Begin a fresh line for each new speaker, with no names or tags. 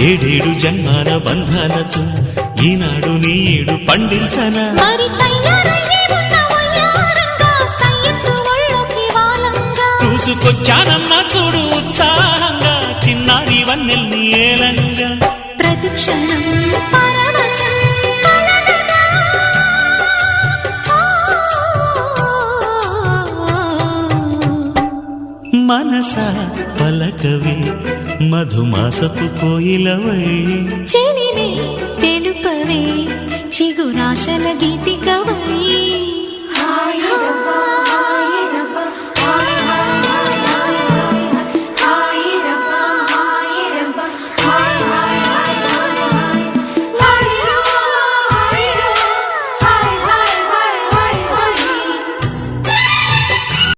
ఏడేడు జన్మాల బంధాలతో ఈనాడు నీడు పండించనా చూసుకొచ్చానమ్మా చూడు ఉత్సాహంగా చిన్నారి వన్నెల్ని ఏలంగా
ప్రతిక్షణం
మనసా పలకవే మధుమాసపు కోయిలవై
చెలివే తెలుపవే చిగురాశల గీతికవై